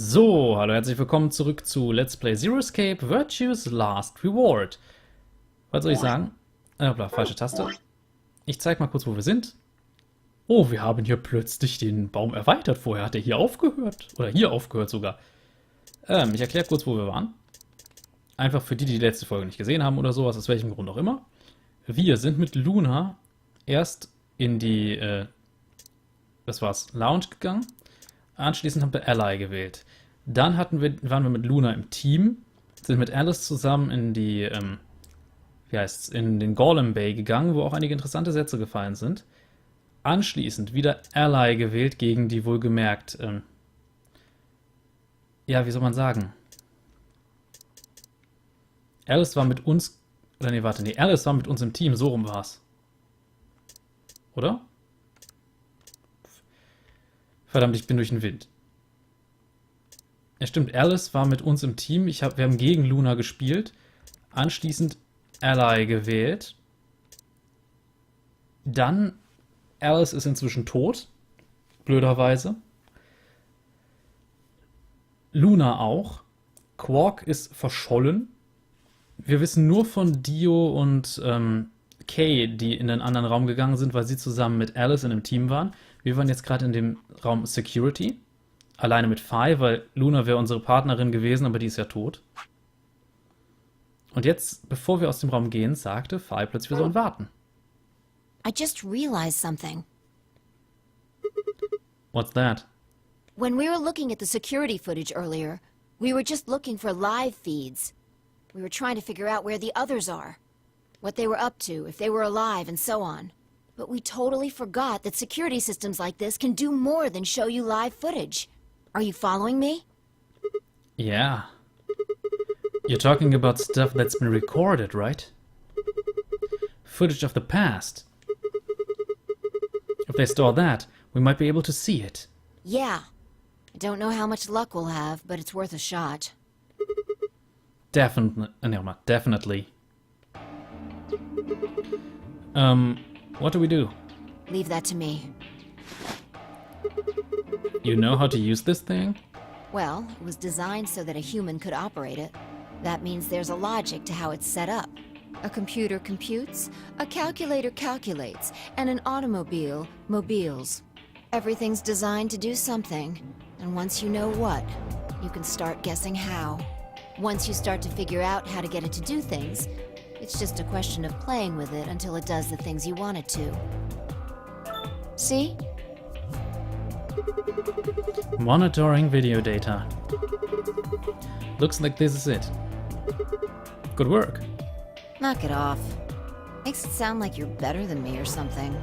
So, hallo, herzlich willkommen zurück zu Let's Play Zero Escape Virtue's Last Reward. Was soll ich sagen? Hoppla, falsche Taste. Ich zeig mal kurz, wo wir sind. Oh, wir haben hier plötzlich den Baum erweitert. Vorher hat er hier aufgehört. Oder hier aufgehört sogar. Ich erkläre kurz, wo wir waren. Einfach für die, die letzte Folge nicht gesehen haben oder sowas, aus welchem Grund auch immer. Wir sind mit Luna erst in die, Lounge gegangen. Anschließend haben wir Ally gewählt. Dann waren wir mit Luna im Team, sind mit Alice zusammen in die, in den Golem Bay gegangen, wo auch einige interessante Sätze gefallen sind. Anschließend wieder Ally gewählt gegen die wohlgemerkt, wie soll man sagen? Alice war mit uns, Alice war mit uns im Team, so rum war's. Oder? Verdammt, ich bin durch den Wind. Ja, stimmt, Alice war mit uns im Team. Wir haben gegen Luna gespielt. Anschließend Ally gewählt. Dann Alice ist inzwischen tot. Blöderweise. Luna auch. Quark ist verschollen. Wir wissen nur von Dio und Kay, die in den anderen Raum gegangen sind, weil sie zusammen mit Alice in einem Team waren. Wir waren jetzt gerade in dem Raum Security. Alleine mit Fi, weil Luna wäre unsere Partnerin gewesen, aber die ist ja tot. Und jetzt, bevor wir aus dem Raum gehen, sagte Fi plötzlich, wir sollen warten. I just realized something. What's that? When we were looking at the security footage earlier, we were just looking for live feeds. We were trying to figure out where the others are, what they were up to, if they were alive, and so on. But we totally forgot that security systems like this can do more than show you live footage. Are you following me? Yeah. You're talking about stuff that's been recorded, right? Footage of the past. If they store that, we might be able to see it. Yeah. I don't know how much luck we'll have, but it's worth a shot. Definitely. What do we do? Leave that to me. You know how to use this thing? Well, it was designed so that a human could operate it. That means there's a logic to how it's set up. A computer computes, a calculator calculates, and an automobile mobiles. Everything's designed to do something, and once you know what, you can start guessing how. Once you start to figure out how to get it to do things, it's just a question of playing with it until it does the things you want it to. See? Monitoring video data. Looks like this is it. Good work. Knock it off. Makes it sound like you're better than me or something.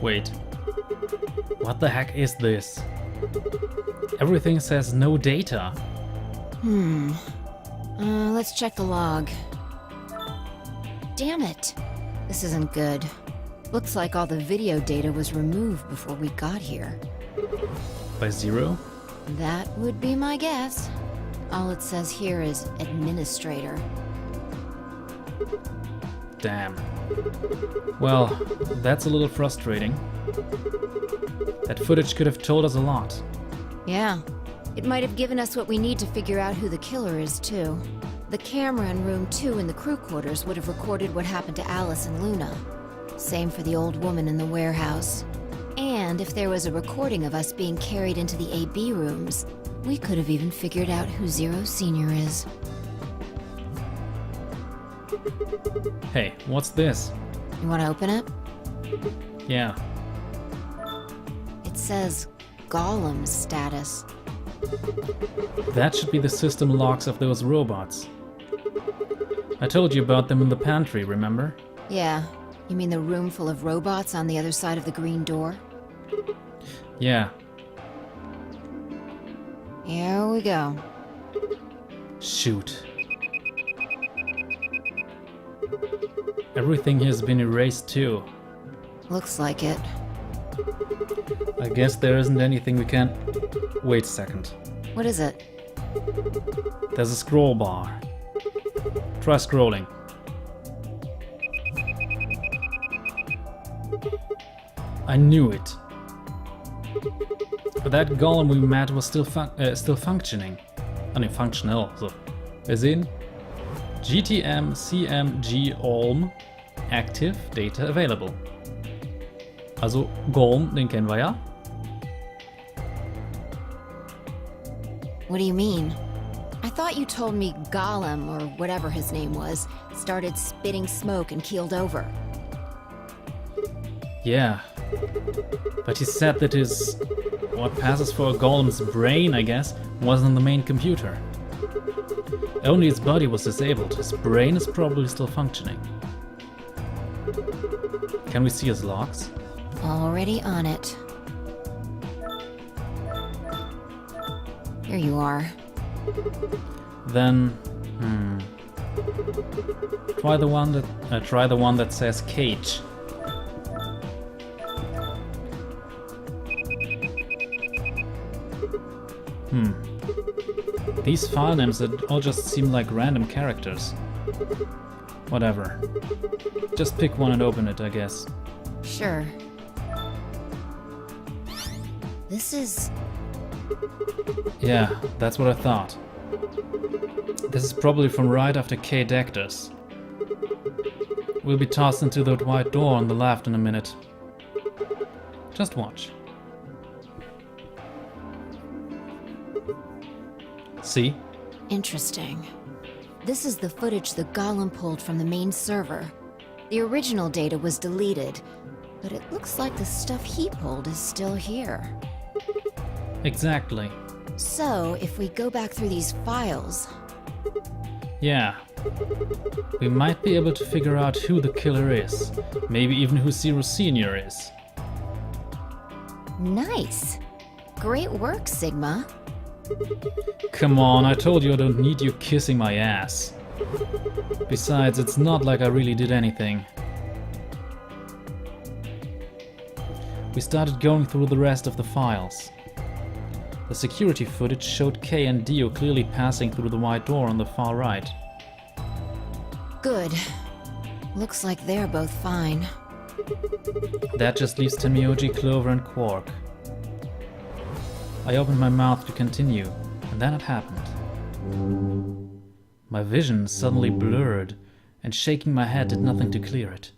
Wait. What the heck is this? Everything says no data. Let's check the log. Damn it. This isn't good. Looks like all the video data was removed before we got here. By Zero? That would be my guess. All it says here is administrator. Damn. Well, that's a little frustrating. That footage could have told us a lot. Yeah. It might have given us what we need to figure out who the killer is, too. The camera in room 2 in the crew quarters would have recorded what happened to Alice and Luna. Same for the old woman in the warehouse. And if there was a recording of us being carried into the AB rooms, we could have even figured out who Zero Senior is. Hey, what's this? You want to open it? Yeah. It says Golem status. That should be the system logs of those robots. I told you about them in the pantry, remember? Yeah. You mean the room full of robots on the other side of the green door? Yeah. Here we go. Shoot. Everything has been erased too. Looks like it. I guess there isn't anything we can... Wait a second. What is it? There's a scroll bar. Try scrolling. I knew it. But that golem we met was still functioning. Ah ne, functional. So. Wir sehen GTM CMG Olm Active Data Available. Also Golem, den kennen wir ja. What do you mean? I thought you told me Golem, or whatever his name was, started spitting smoke and keeled over. Yeah. But he said that what passes for a golem's brain, I guess, wasn't the main computer. Only his body was disabled. His brain is probably still functioning. Can we see his logs? Already on it. Here you are. Then, try the one that says cage. These file names that all just seem like random characters. Whatever. Just pick one and open it, I guess. Sure. This is... Yeah, that's what I thought. This is probably from right after K Dectors. We'll be tossed into that white door on the left in a minute. Just watch. See? Interesting. This is the footage the Golem pulled from the main server. The original data was deleted, but it looks like the stuff he pulled is still here. Exactly. So, if we go back through these files... Yeah. We might be able to figure out who the killer is. Maybe even who Zero Senior is. Nice! Great work, Sigma. Come on, I told you I don't need you kissing my ass. Besides, it's not like I really did anything. We started going through the rest of the files. The security footage showed Kay and Dio clearly passing through the white door on the far right. Good. Looks like they're both fine. That just leaves Temioji, Clover and Quark. I opened my mouth to continue, and then it happened. My vision suddenly blurred, and shaking my head did nothing to clear it.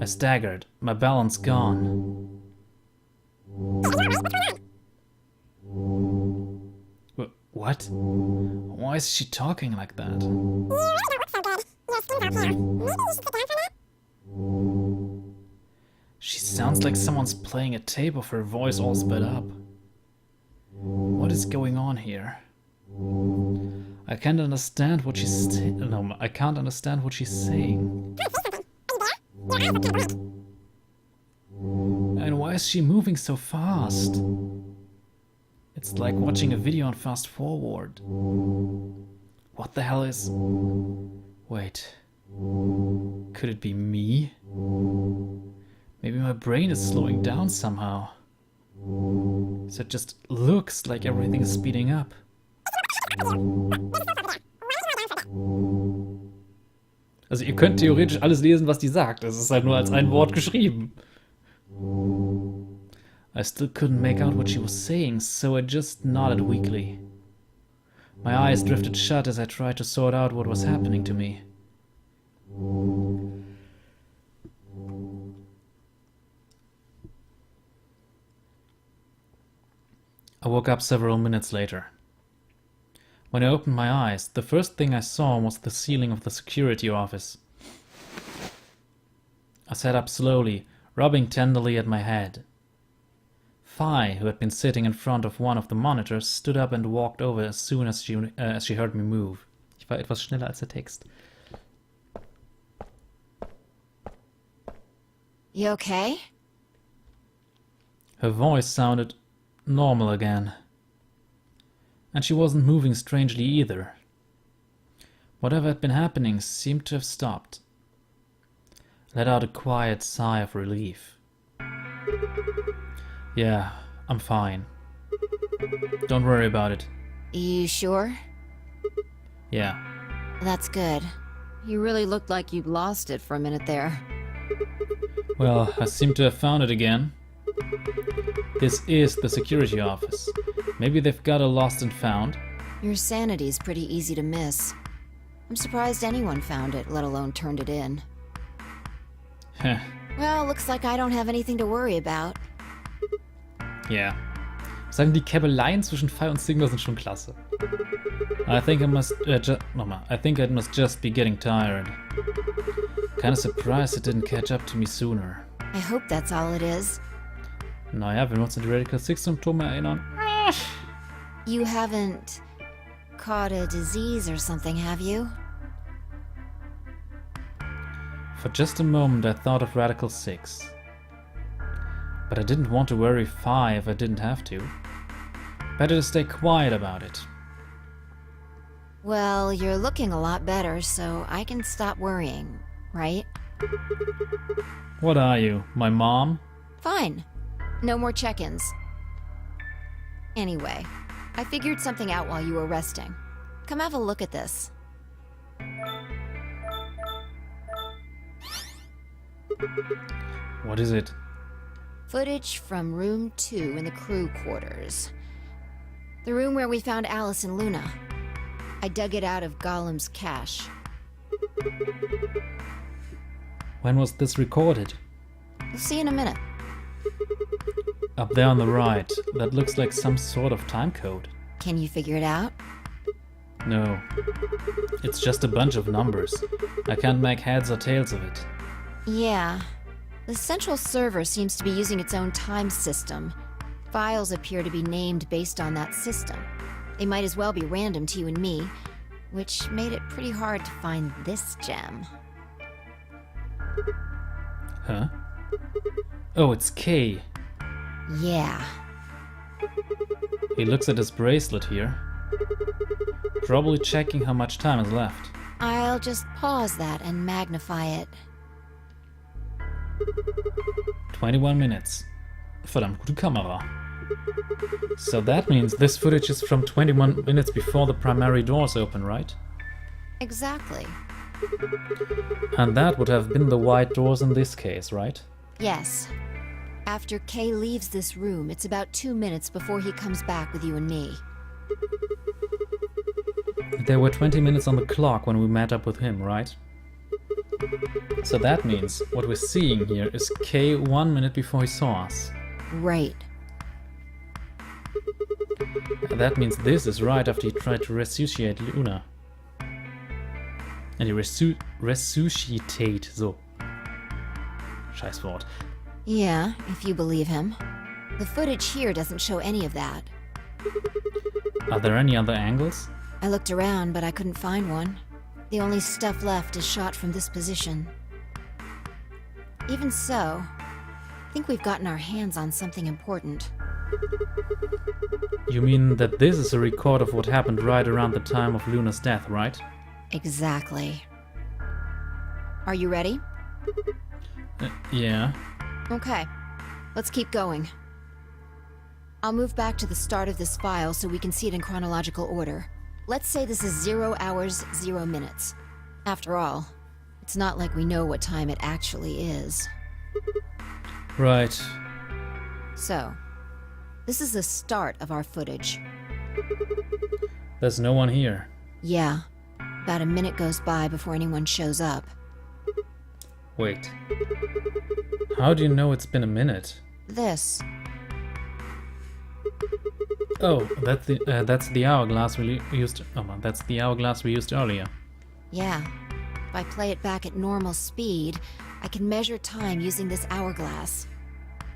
I staggered, my balance gone. What? Why is she talking like that? She sounds like someone's playing a tape of her voice all sped up. What is going on here? I can't understand what she's I can't understand what she's saying. And why is she moving so fast? It's like watching a video on fast forward. What the hell is... Wait. Could it be me? Maybe my brain is slowing down somehow. So it just looks like everything is speeding up. Also ihr könnt theoretisch alles lesen, was die sagt. Es ist halt nur als ein Wort geschrieben. I still couldn't make out what she was saying, so I just nodded weakly. My eyes drifted shut as I tried to sort out what was happening to me. I woke up several minutes later. When I opened my eyes, the first thing I saw was the ceiling of the security office. I sat up slowly, rubbing tenderly at my head. Phi, who had been sitting in front of one of the monitors, stood up and walked over as soon as she heard me move. Ich war etwas schneller als der Text. You okay? Her voice sounded normal again. And she wasn't moving strangely either. Whatever had been happening seemed to have stopped. I let out a quiet sigh of relief. Yeah, I'm fine. Don't worry about it. You sure? Yeah. That's good. You really looked like you'd lost it for a minute there. Well, I seem to have found it again. This is the security office. Maybe they've got a lost and found. Your sanity's pretty easy to miss. I'm surprised anyone found it, let alone turned it in. Heh, Well, looks like I don't have anything to worry about. yeah. Sagen, die Käbeleien zwischen Phi und Sigma sind schon klasse. I think I must just be getting tired. Kinda surprised it didn't catch up to me sooner. I hope that's all it is. Naja, wenn wir uns an die Radical 6 Symptome erinnern. You haven't caught a disease or something, have you? For just a moment I thought of Radical 6. But I didn't want to worry Phi if I didn't have to. Better to stay quiet about it. Well, you're looking a lot better, so I can stop worrying, right? What are you, my mom? Fine. No more check-ins. Anyway, I figured something out while you were resting. Come have a look at this. What is it? Footage from room 2 in the crew quarters. The room where we found Alice and Luna. I dug it out of Golem's cache. When was this recorded? You'll see in a minute. Up there on the right. That looks like some sort of time code. Can you figure it out? No. It's just a bunch of numbers. I can't make heads or tails of it. Yeah. The central server seems to be using its own time system. Files appear to be named based on that system. They might as well be random to you and me, which made it pretty hard to find this gem. Huh? Oh, it's K. Yeah. He looks at his bracelet here. Probably checking how much time is left. I'll just pause that and magnify it. 21 minutes. Verdammt gute Kamera. So that means this footage is from 21 minutes before the primary doors open, right? Exactly. And that would have been the white doors in this case, right? Yes. After Kay leaves this room, it's about 2 minutes before he comes back with you and me. There were 20 minutes on the clock when we met up with him, right? So that means what we're seeing here is K 1 minute before he saw us. Right. And that means this is right after he tried to resuscitate Luna. And he resuscitate, so. Scheiß Wort. Yeah, if you believe him. The footage here doesn't show any of that. Are there any other angles? I looked around, but I couldn't find one. The only stuff left is shot from this position. Even so, I think we've gotten our hands on something important. You mean that this is a record of what happened right around the time of Luna's death, right? Exactly. Are you ready? Yeah. Okay, let's keep going. I'll move back to the start of this file so we can see it in chronological order. Let's say this is 0 hours, 0 minutes. After all, it's not like we know what time it actually is. Right. So, this is the start of our footage. There's no one here. Yeah, about a minute goes by before anyone shows up. Wait. How do you know it's been a minute? This. Oh, that's the hourglass we used. Oh, that's the hourglass we used earlier. Yeah. If I play it back at normal speed, I can measure time using this hourglass.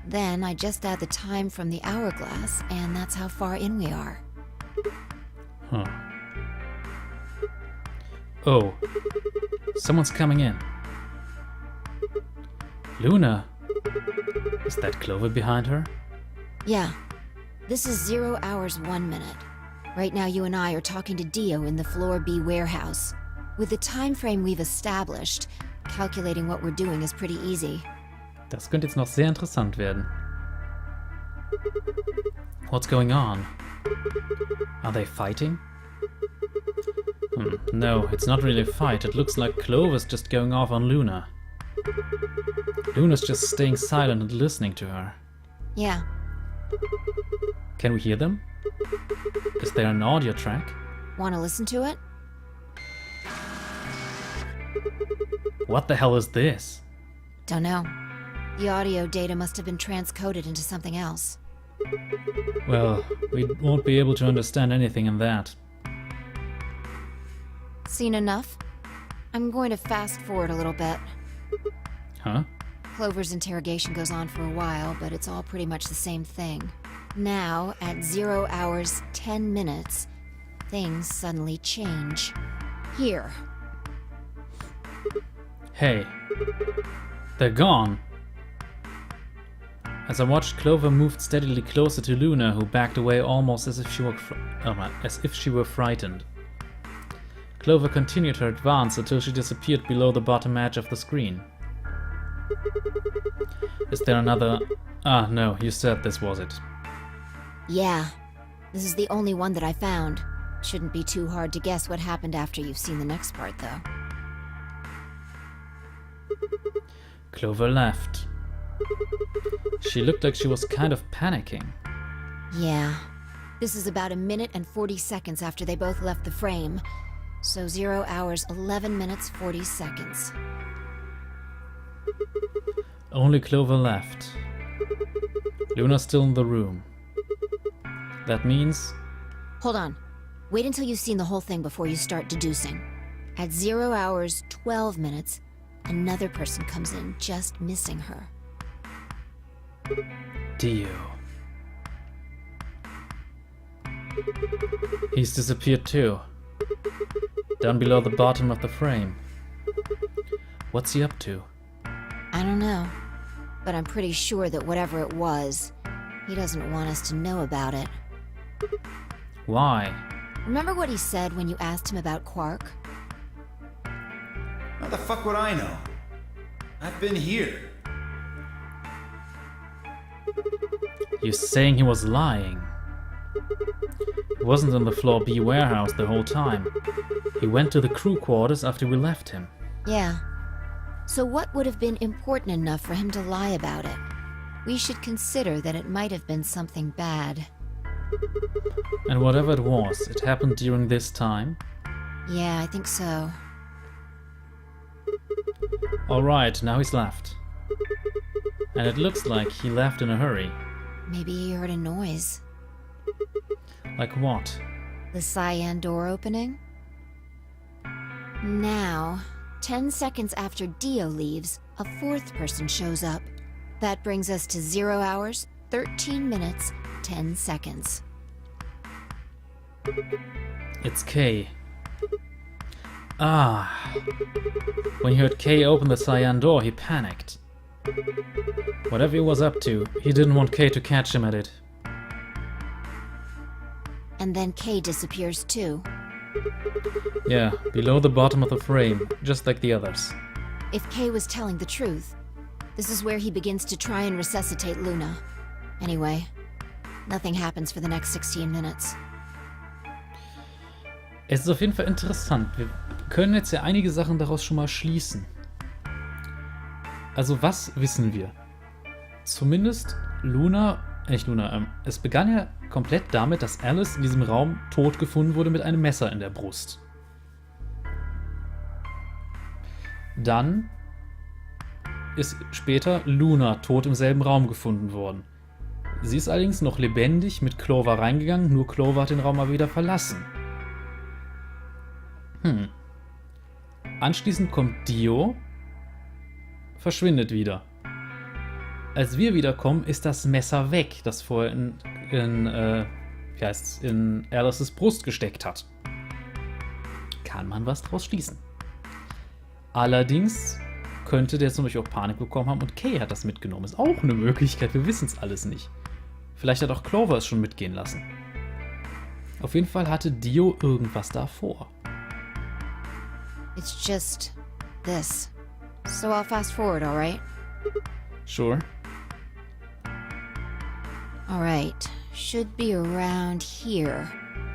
Then I just add the time from the hourglass, and that's how far in we are. Huh. Oh. Someone's coming in. Luna. Is that Clover behind her? Yeah. This is 0 hours, 1 minute. Right now you and I are talking to Dio in the Floor B warehouse. With the time frame we've established, calculating what we're doing is pretty easy. Das könnte jetzt noch sehr interessant werden. What's going on? Are they fighting? No, it's not really a fight. It looks like Clover's just going off on Luna. Luna's just staying silent and listening to her. Yeah. Can we hear them? Is there an audio track? Want to listen to it? What the hell is this? Don't know. The audio data must have been transcoded into something else. Well, we won't be able to understand anything in that. Seen enough? I'm going to fast forward a little bit. Huh? Clover's interrogation goes on for a while, but it's all pretty much the same thing. Now, at 0 hours 10 minutes, things suddenly change. Here. Hey. They're gone. As I watched, Clover moved steadily closer to Luna, who backed away almost as if she were frightened. Clover continued her advance until she disappeared below the bottom edge of the screen. Is there another... Ah, no, you said this was it. Yeah. This is the only one that I found. Shouldn't be too hard to guess what happened after you've seen the next part, though. Clover left. She looked like she was kind of panicking. Yeah. This is about 1 minute and 40 seconds after they both left the frame. So 0 hours 11 minutes 40 seconds. Only Clover left. Luna's still in the room. That means... Hold on. Wait until you've seen the whole thing before you start deducing. At 0 hours 12 minutes, another person comes in, just missing her. Dio. He's disappeared too. Down below the bottom of the frame. What's he up to? I don't know. But I'm pretty sure that whatever it was, he doesn't want us to know about it. Why? Remember what he said when you asked him about Quark? How the fuck would I know? I've been here. You're saying he was lying. He wasn't in the Floor B warehouse the whole time. He went to the crew quarters after we left him. Yeah. So what would have been important enough for him to lie about it? We should consider that it might have been something bad. And whatever it was, it happened during this time? Yeah, I think so. Alright, now he's left. And it looks like he left in a hurry. Maybe he heard a noise. Like what? The cyan door opening? Now, 10 seconds after Dio leaves, a fourth person shows up. That brings us to 0 hours, 13 minutes, 10 seconds. It's Kay. Ah. When he heard Kay open the cyan door, he panicked. Whatever he was up to, he didn't want Kay to catch him at it. And then Kay disappears too. Yeah, below the bottom of the frame, just like the others. If Kay was telling the truth, this is where he begins to try and resuscitate Luna. Anyway, nothing happens for the next 16 minutes. Es ist auf jeden Fall interessant. Wir können jetzt ja einige Sachen daraus schon mal schließen. Also was wissen wir? Zumindest es begann ja komplett damit, dass Alice in diesem Raum tot gefunden wurde mit einem Messer in der Brust. Dann ist später Luna tot im selben Raum gefunden worden. Sie ist allerdings noch lebendig mit Clover reingegangen, nur Clover hat den Raum mal wieder verlassen. Anschließend kommt Dio, verschwindet wieder. Als wir wiederkommen, ist das Messer weg, das vorher in Alices Brust gesteckt hat. Kann man was draus schließen. Allerdings könnte der zum Beispiel auch Panik bekommen haben und Kay hat das mitgenommen. Ist auch eine Möglichkeit, wir wissen es alles nicht. Vielleicht hat auch Clover es schon mitgehen lassen. Auf jeden Fall hatte Dio irgendwas davor. It's just this. So I'll fast forward, alright? Sure. Alright, should be around here.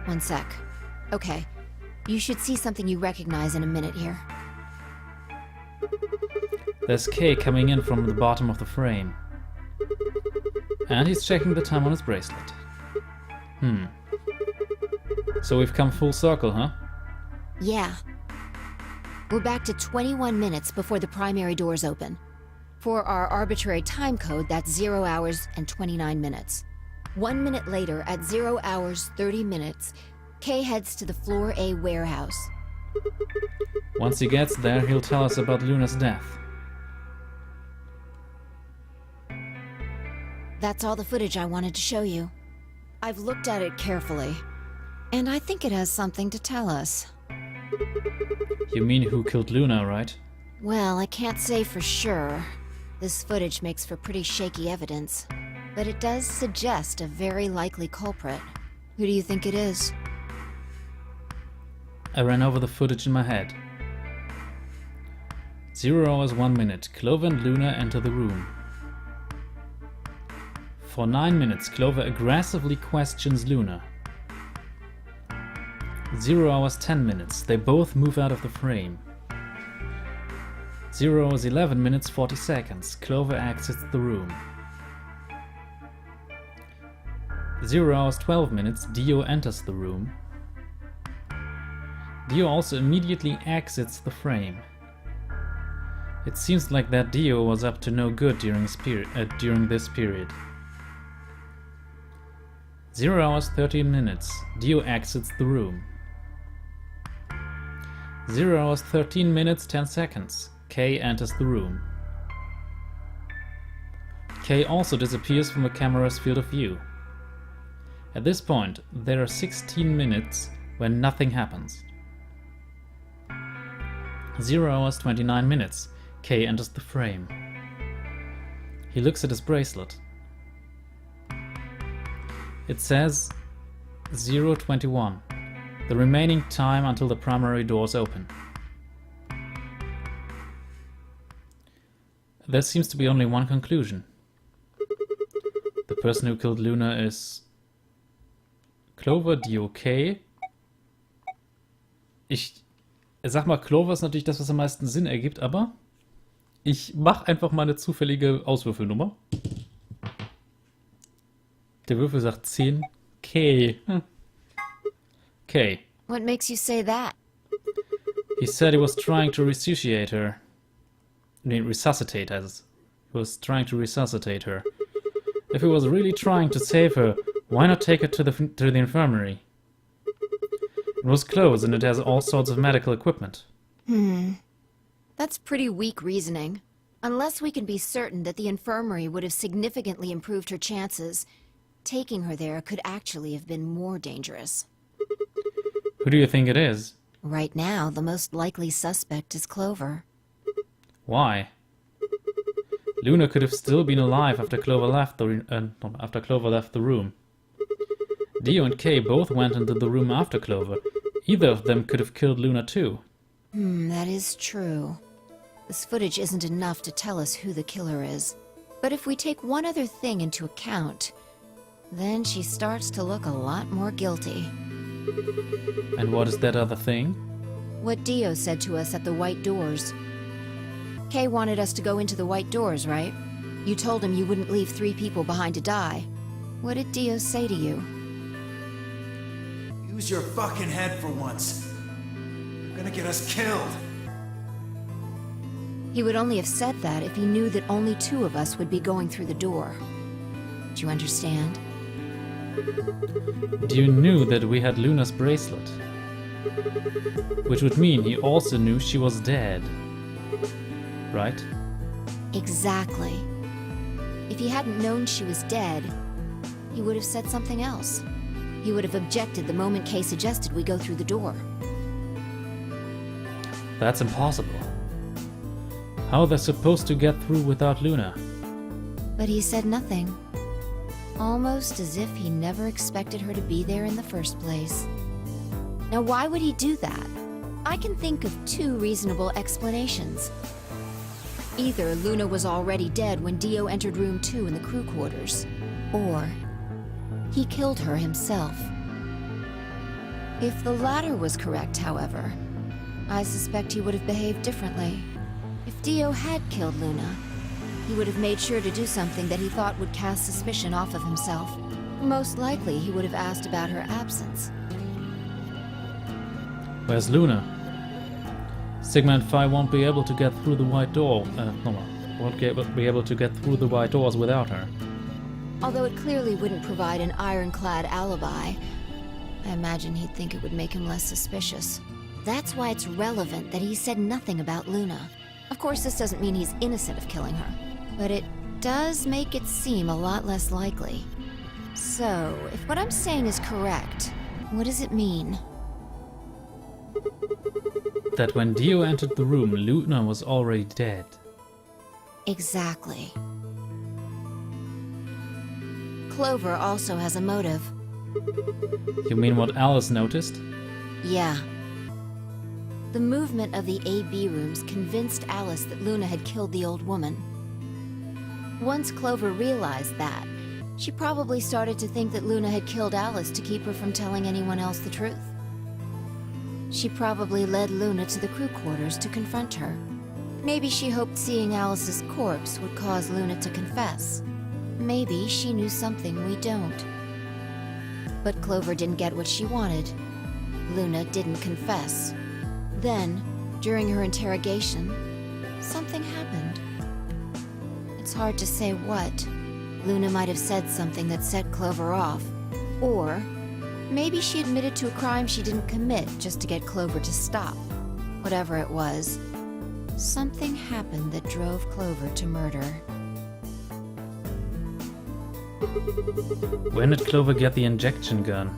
One sec. Okay, you should see something you recognize in a minute here. There's K coming in from the bottom of the frame. And he's checking the time on his bracelet. So we've come full circle, huh? Yeah. We're back to 21 minutes before the primary doors open. For our arbitrary time code, that's 0 hours and 29 minutes. 1 minute later, at 0 hours 30 minutes, Kay heads to the Floor A warehouse. Once he gets there, he'll tell us about Luna's death. That's all the footage I wanted to show you. I've looked at it carefully, and I think it has something to tell us. You mean who killed Luna, right? Well, I can't say for sure. This footage makes for pretty shaky evidence, but it does suggest a very likely culprit. Who do you think it is? I ran over the footage in my head. 0 hours 1 minute, Clover and Luna enter the room. For 9 minutes, Clover aggressively questions Luna. 0 hours 10 minutes, they both move out of the frame. 0 hours 11 minutes 40 seconds, Clover exits the room. 0 hours 12 minutes, Dio enters the room. Dio also immediately exits the frame. It seems like that Dio was up to no good during this period. 0 hours 13 minutes, Dio exits the room. 0 hours 13 minutes 10 seconds, Kay enters the room. Kay also disappears from the camera's field of view. At this point, there are 16 minutes when nothing happens. 0 hours 29 minutes, Kay enters the frame. He looks at his bracelet. It says 0:21, the remaining time until the primary doors open. There seems to be only one conclusion. The person who killed Luna is Clover, Dio, Kay. Ich sag mal, Clover ist natürlich das, was am meisten Sinn ergibt, aber ich mach einfach mal eine zufällige Auswürfelnummer. Der Würfel sagt 10. Kay. Kay. What makes you say that? He said he was trying to resuscitate her. Resuscitate us. He was trying to resuscitate her. If he was really trying to save her, why not take her to the infirmary? It was close and it has all sorts of medical equipment. That's pretty weak reasoning. Unless we can be certain that the infirmary would have significantly improved her chances, taking her there could actually have been more dangerous. Who do you think it is? Right now, the most likely suspect is Clover. Why? Luna could have still been alive after Clover left the room. Dio and Kay both went into the room after Clover. Either of them could have killed Luna too. That is true. This footage isn't enough to tell us who the killer is. But if we take one other thing into account, then she starts to look a lot more guilty. And what is that other thing? What Dio said to us at the White Doors. Kay wanted us to go into the White Doors, right? You told him you wouldn't leave 3 people behind to die. What did Dio say to you? Use your fucking head for once. You're gonna get us killed. He would only have said that if he knew that only 2 of us would be going through the door. Do you understand? Dio knew that we had Luna's bracelet. Which would mean he also knew she was dead. Right? Exactly. If he hadn't known she was dead, he would have said something else. He would have objected the moment Kay suggested we go through the door. That's impossible. How are they supposed to get through without Luna? But he said nothing. Almost as if he never expected her to be there in the first place. Now why would he do that? I can think of 2 reasonable explanations. Either Luna was already dead when Dio entered room 2 in the crew quarters, or he killed her himself. If the latter was correct, however, I suspect he would have behaved differently. If Dio had killed Luna, he would have made sure to do something that he thought would cast suspicion off of himself. Most likely, he would have asked about her absence. Where's Luna? Sigma and Phi won't be able to get through the white door. Won't be able to get through the white doors without her. Although it clearly wouldn't provide an ironclad alibi, I imagine he'd think it would make him less suspicious. That's why it's relevant that he said nothing about Luna. Of course, this doesn't mean he's innocent of killing her, but it does make it seem a lot less likely. So, if what I'm saying is correct, what does it mean? That when Dio entered the room, Luna was already dead. Exactly. Clover also has a motive. You mean what Alice noticed? Yeah. The movement of the A-B rooms convinced Alice that Luna had killed the old woman. Once Clover realized that, she probably started to think that Luna had killed Alice to keep her from telling anyone else the truth. She probably led Luna to the crew quarters to confront her. Maybe she hoped seeing Alice's corpse would cause Luna to confess. Maybe she knew something we don't. But Clover didn't get what she wanted. Luna didn't confess. Then, during her interrogation, something happened. It's hard to say what. Luna might have said something that set Clover off. Or maybe she admitted to a crime she didn't commit just to get Clover to stop. Whatever it was, something happened that drove Clover to murder. When did Clover get the injection gun?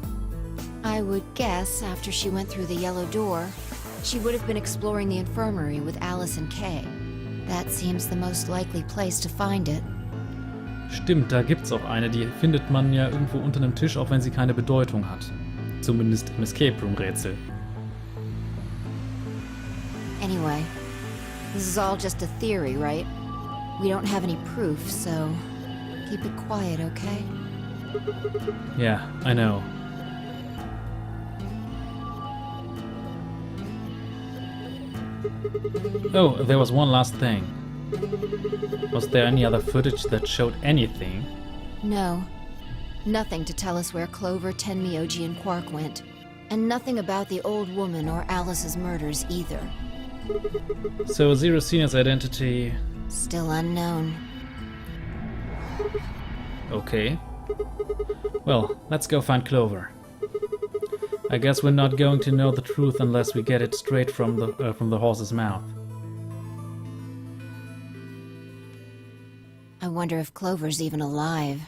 I would guess after she went through the yellow door, she would have been exploring the infirmary with Alice and Kay. That seems the most likely place to find it. Stimmt, da gibt's auch eine, die findet man ja irgendwo unter einem Tisch, auch wenn sie keine Bedeutung hat. Zumindest im Escape Room Rätsel. Anyway, this is all just a theory, right? We don't have any proof, so keep it quiet, okay? Yeah, I know. Oh, there was one last thing. Was there any other footage that showed anything? No. Nothing to tell us where Clover, Tenmyoji, and Quark went. And nothing about the old woman or Alice's murders either. So Zero Senior's identity... Still unknown. Okay. Well, let's go find Clover. I guess we're not going to know the truth unless we get it straight from the horse's mouth. I wonder if Clover's even alive.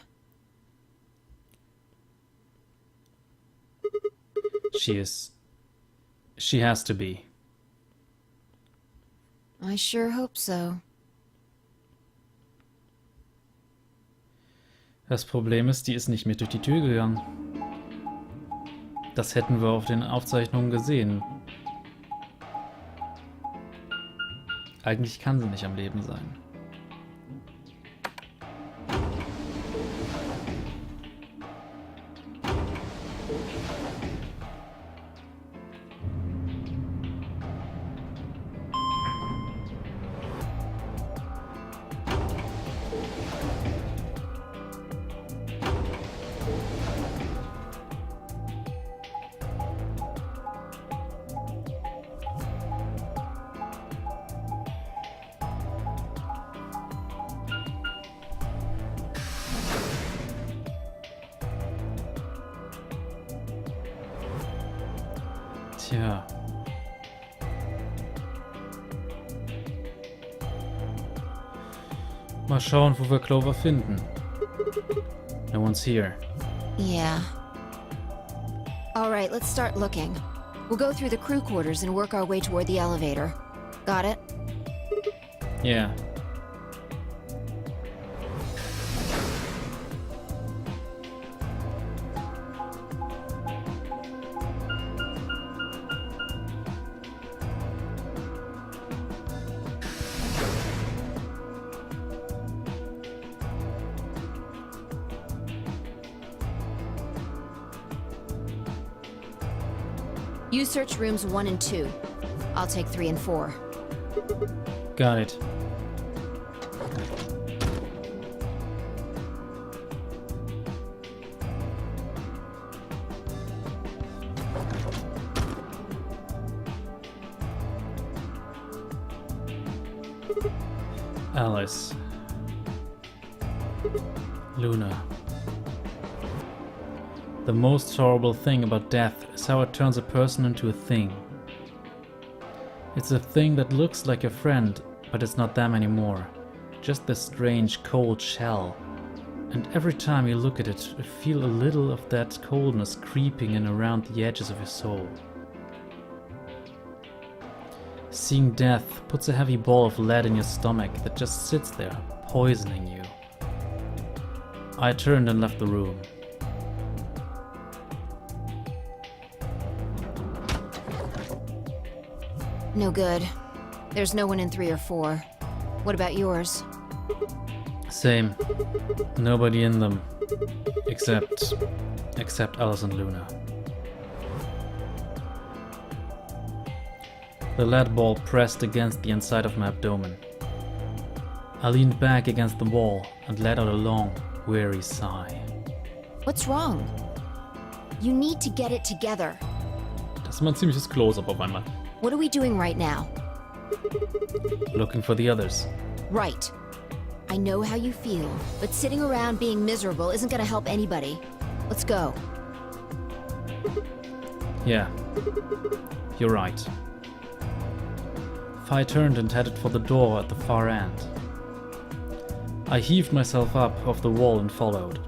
She is. She has to be. I sure hope so. Das Problem ist, die ist nicht mit durch die Tür gegangen. Das hätten wir auf den Aufzeichnungen gesehen. Eigentlich kann sie nicht am Leben sein. Tja. Mal schauen, wo wir Clover finden. No one's here. Yeah. Alright, let's start looking. We'll go through the crew quarters and work our way toward the elevator. Got it? Yeah. You search rooms 1 and 2. I'll take 3 and 4. Got it. Alice. Luna. The most horrible thing about death is how it turns a person into a thing. It's a thing that looks like a friend, but it's not them anymore. Just this strange cold shell. And every time you look at it, you feel a little of that coldness creeping in around the edges of your soul. Seeing death puts a heavy ball of lead in your stomach that just sits there, poisoning you. I turned and left the room. No good. There's no one in 3 or 4. What about yours? Same. Nobody in them. Except Alice and Luna. The lead ball pressed against the inside of my abdomen. I leaned back against the wall and let out a long, weary sigh. What's wrong? You need to get it together. Das ist mal ein ziemliches Close-up auf einmal. What are we doing right now? Looking for the others. Right. I know how you feel, but sitting around being miserable isn't gonna help anybody. Let's go. Yeah. You're right. I turned and headed for the door at the far end. I heaved myself up off the wall and followed.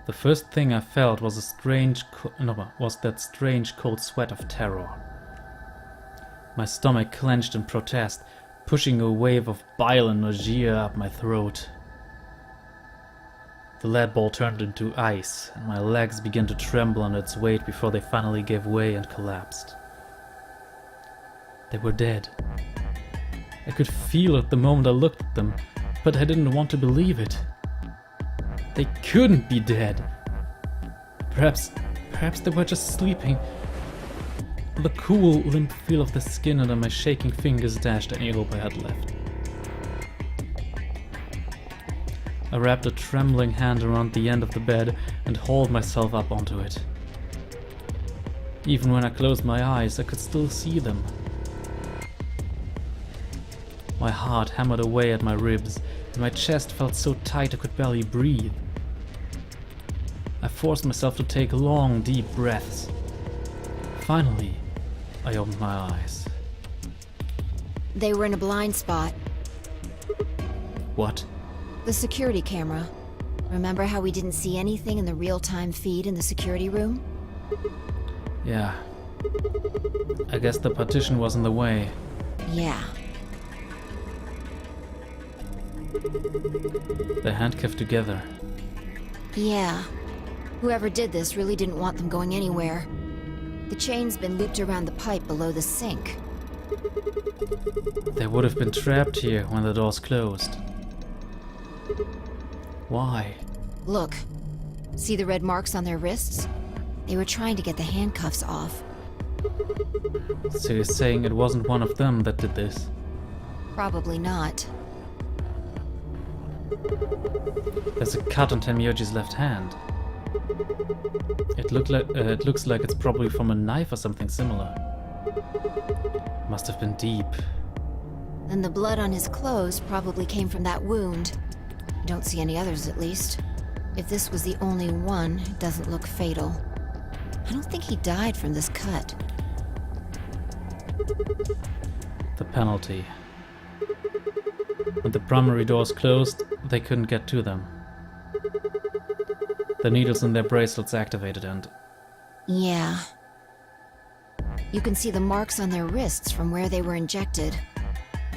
The first thing I felt was that strange cold sweat of terror. My stomach clenched in protest, pushing a wave of bile and nausea up my throat. The lead ball turned into ice, and my legs began to tremble under its weight before they finally gave way and collapsed. They were dead. I could feel it the moment I looked at them, but I didn't want to believe it. They couldn't be dead. Perhaps they were just sleeping. The cool, limp feel of the skin under my shaking fingers dashed any hope I had left. I wrapped a trembling hand around the end of the bed and hauled myself up onto it. Even when I closed my eyes, I could still see them. My heart hammered away at my ribs, and my chest felt so tight I could barely breathe. I forced myself to take long, deep breaths. Finally, I opened my eyes. They were in a blind spot. What? The security camera. Remember how we didn't see anything in the real-time feed in the security room? Yeah. I guess the partition was in the way. Yeah. They're handcuffed together. Yeah. Whoever did this really didn't want them going anywhere. The chain's been looped around the pipe below the sink. They would have been trapped here when the doors closed. Why? Look. See the red marks on their wrists? They were trying to get the handcuffs off. So you're saying it wasn't one of them that did this? Probably not. There's a cut on Tenmyoji's left hand. It looks like it's probably from a knife or something similar. Must have been deep. And the blood on his clothes probably came from that wound. Don't see any others, at least. If this was the only one, it doesn't look fatal. I don't think he died from this cut. The penalty. When the primary doors closed, they couldn't get to them. The needles in their bracelets activated and... Yeah. You can see the marks on their wrists from where they were injected.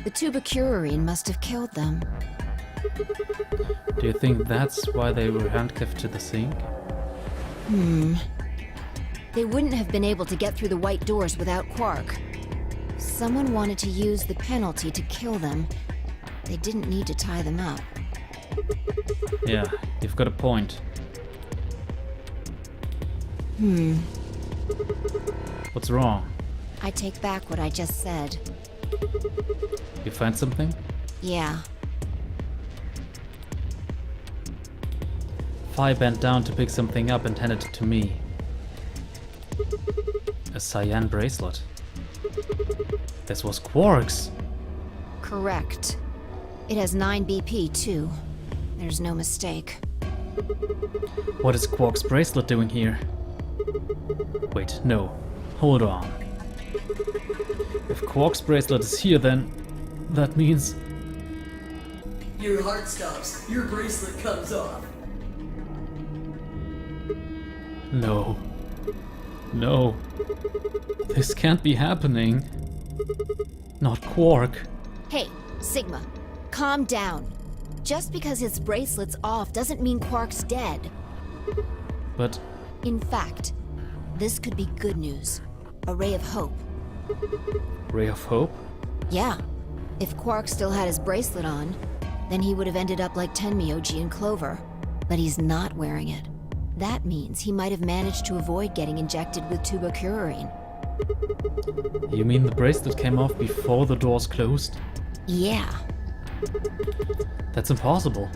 The tubocurarine must have killed them. Do you think that's why they were handcuffed to the sink? They wouldn't have been able to get through the white doors without Quark. Someone wanted to use the penalty to kill them. They didn't need to tie them up. Yeah, you've got a point. What's wrong? I take back what I just said. You find something? Yeah. Phi bent down to pick something up and handed it to me. A cyan bracelet. This was Quark's. Correct. It has 9 BP too. There's no mistake. What is Quark's bracelet doing here? Wait, no. Hold on. If Quark's bracelet is here, then that means... Your heart stops. Your bracelet comes off. No. No. This can't be happening. Not Quark. Hey, Sigma, calm down. Just because his bracelet's off doesn't mean Quark's dead. But In fact, this could be good news. A ray of hope. ray of hope? Yeah. If Quark still had his bracelet on, then he would have ended up like Tenmyoji and Clover. But he's not wearing it. That means he might have managed to avoid getting injected with tubocurarine. You mean the bracelet came off before the doors closed? Yeah. That's impossible.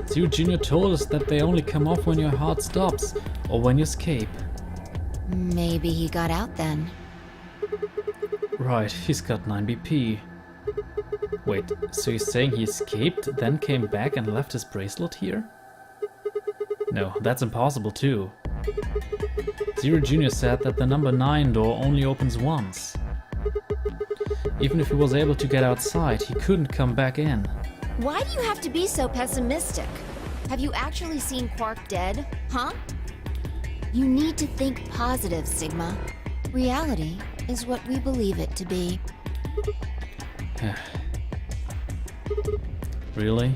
Zero Jr. told us that they only come off when your heart stops, or when you escape. Maybe he got out then. Right, he's got 9 BP. Wait, so you're saying he escaped, then came back and left his bracelet here? No, that's impossible too. Zero Jr. said that the number 9 door only opens once. Even if he was able to get outside, he couldn't come back in. Why do you have to be so pessimistic? Have you actually seen Quark dead, huh? You need to think positive, Sigma. Reality is what we believe it to be. Really?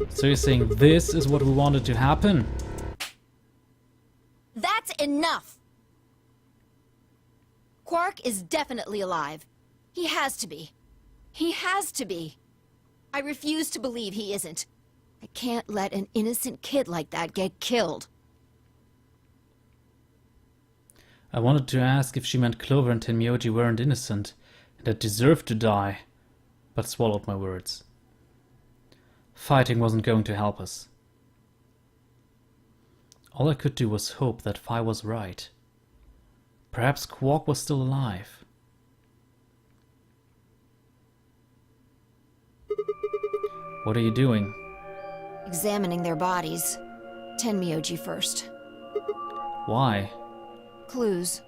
So you're saying this is what we wanted to happen? That's enough! Quark is definitely alive. He has to be. He has to be. I refuse to believe he isn't. I can't let an innocent kid like that get killed. I wanted to ask if she meant Clover and Tenmyoji weren't innocent and had deserved to die, but swallowed my words. Fighting wasn't going to help us. All I could do was hope that Phi was right. Perhaps Quark was still alive. What are you doing? Examining their bodies. Tenmyoji first. Why? Clues.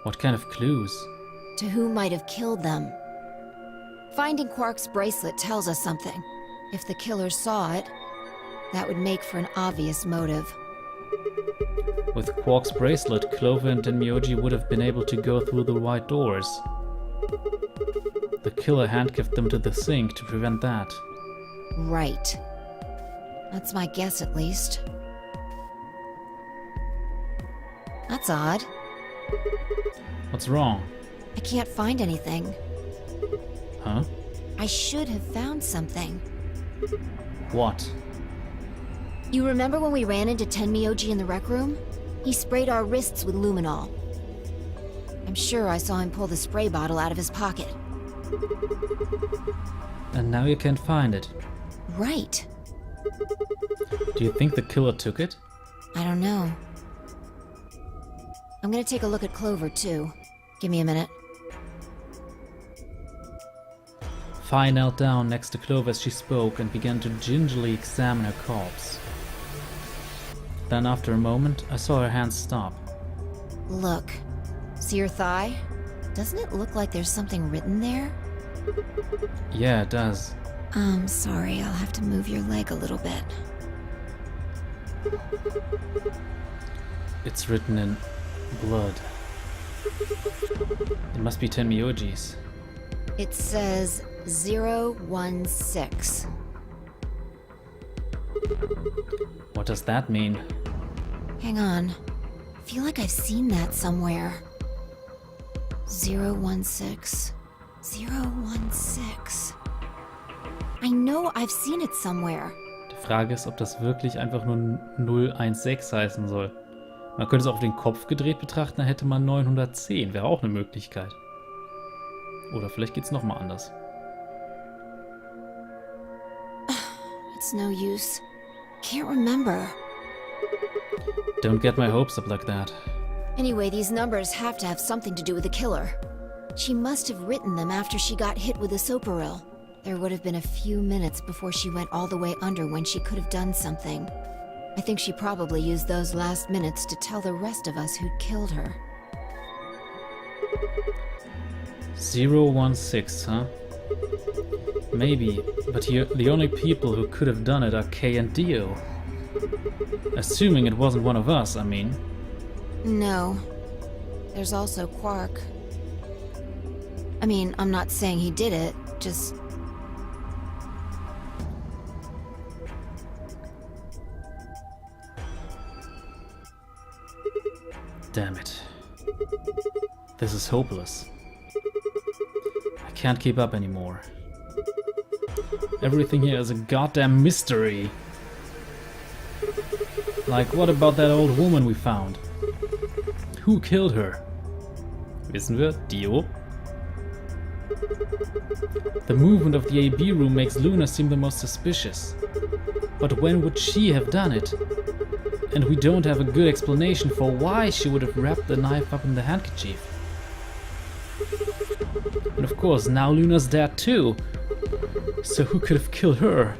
What kind of clues? To who might have killed them. Finding Quark's bracelet tells us something. If the killer saw it, that would make for an obvious motive. With Quark's bracelet, Clover and Tenmyoji would have been able to go through the white doors. The killer handcuffed them to the sink to prevent that. Right. That's my guess, at least. That's odd. What's wrong? I can't find anything. Huh? I should have found something. What? You remember when we ran into Tenmyoji in the rec room? He sprayed our wrists with luminol. I'm sure I saw him pull the spray bottle out of his pocket. And now you can't find it. Right. Do you think the killer took it? I don't know. I'm gonna take a look at Clover, too. Give me a minute. Phi knelt down next to Clover as she spoke and began to gingerly examine her corpse. Then after a moment, I saw her hands stop. Look. See her thigh? Doesn't it look like there's something written there? Yeah, it does. Sorry, I'll have to move your leg a little bit. It's written in Blood. It must be 10 Myojis. It says 016. What does that mean? Hang on. I feel like I've seen that somewhere. 016. 016. I know I've seen it somewhere. Die Frage ist, ob das wirklich einfach nur 016 heißen soll. Man könnte es auch auf den Kopf gedreht betrachten, dann hätte man 910. Wäre auch eine Möglichkeit. Oder vielleicht geht's nochmal anders. It's no use. Can't remember. Don't get my hopes up like that. Anyway, these numbers have to have something to do with the killer. She must have written them after she got hit with a soparil. There would have been a few minutes before she went all the way under when she could have done something. I think she probably used those last minutes to tell the rest of us who'd killed her. 016, huh? Maybe, but here, the only people who could have done it are Kay and Dio. Assuming it wasn't one of us, I mean. No. There's also Quark. I mean, I'm not saying he did it, just... Damn it. This is hopeless. I can't keep up anymore. Everything here is a goddamn mystery. Like, what about that old woman we found? Who killed her? Wissen wir? Dio? The movement of the AB room makes Luna seem the most suspicious. But when would she have done it? And we don't have a good explanation for why she would have wrapped the knife up in the handkerchief. And of course, now Luna's dead too. So who could have killed her?